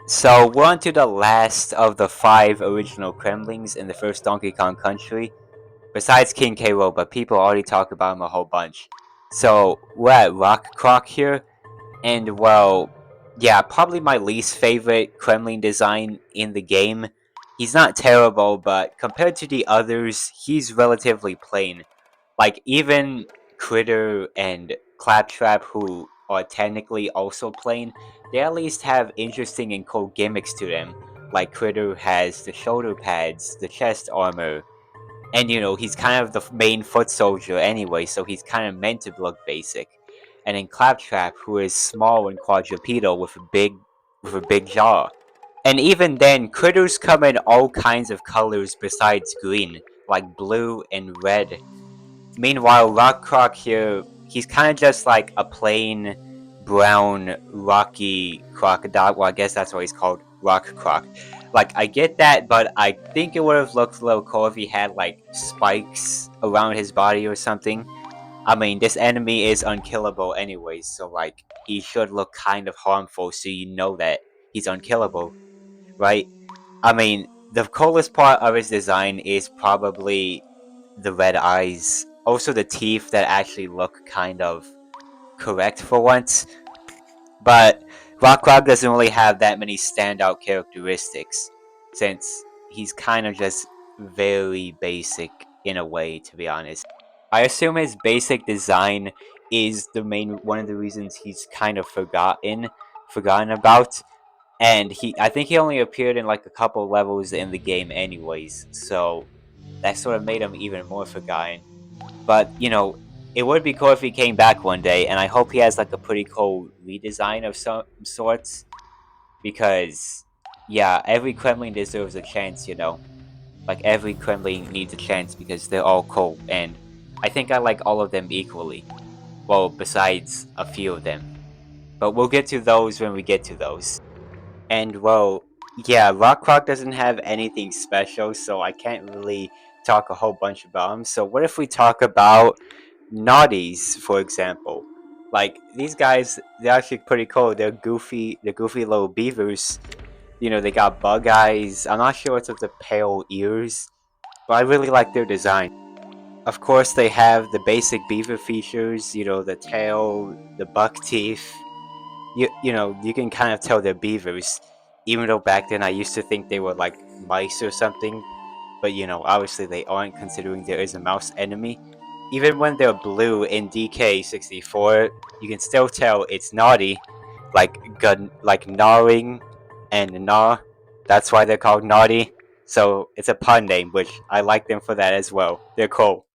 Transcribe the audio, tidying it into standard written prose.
So we're on to the last of the 5 original Kremlings in the first Donkey Kong Country, besides King K. Rool, but people already talk about him a whole bunch. So we're at Rock Kroc here, and well, yeah, probably my least favorite Kremling design in the game. He's not terrible, but compared to the others, he's relatively plain. Like, even Critter and Claptrap, who are technically also plain, they at least have interesting and cool gimmicks to them. Like, Critter has the shoulder pads, the chest armor, and he's kind of the main foot soldier anyway, so he's kind of meant to look basic. And then Claptrap, who is small and quadrupedal with a big jaw. And even then, critters come in all kinds of colors besides green, like blue and red. Meanwhile, Rock Kroc here, he's kind of just like a plain brown rocky crocodile. Well, I guess that's what he's called, Rock Kroc. Like, I get that, but I think it would have looked a little cool if he had like spikes around his body or something. I mean, this enemy is unkillable anyways, so like, he should look kind of harmful so you know that he's unkillable, right? I mean, the coolest part of his design is probably the red eyes. Also, the teeth that actually look kind of correct for once. But Rock Kroc doesn't really have that many standout characteristics, since he's kind of just very basic in a way, to be honest. I assume his basic design is the main one of the reasons he's kind of forgotten about. And I think he only appeared in like a couple levels in the game anyways, so that sort of made him even more forgotten. But it would be cool if he came back one day, and I hope he has like a pretty cool redesign of some sorts. Because yeah, every Kremling deserves a chance. Like, every Kremling needs a chance because they're all cool, and I think I like all of them equally. Well, besides a few of them. But we'll get to those when we get to those. And well, yeah, Rock Rock doesn't have anything special, so I can't really talk a whole bunch about him. So what if we talk about Gnawties, for example? Like, these guys, they're actually pretty cool. They're goofy little beavers. They got bug eyes. I'm not sure what's with the pale ears, but I really like their design. Of course, they have the basic beaver features. The tail, the buck teeth. You can kind of tell they're beavers, even though back then I used to think they were like mice or something. But obviously they aren't, considering there is a mouse enemy. Even when they're blue in DK64, you can still tell it's Gnawty, like gnawing and gnaw. That's why they're called Gnawty. So it's a pun name, which I like them for that as well. They're cool.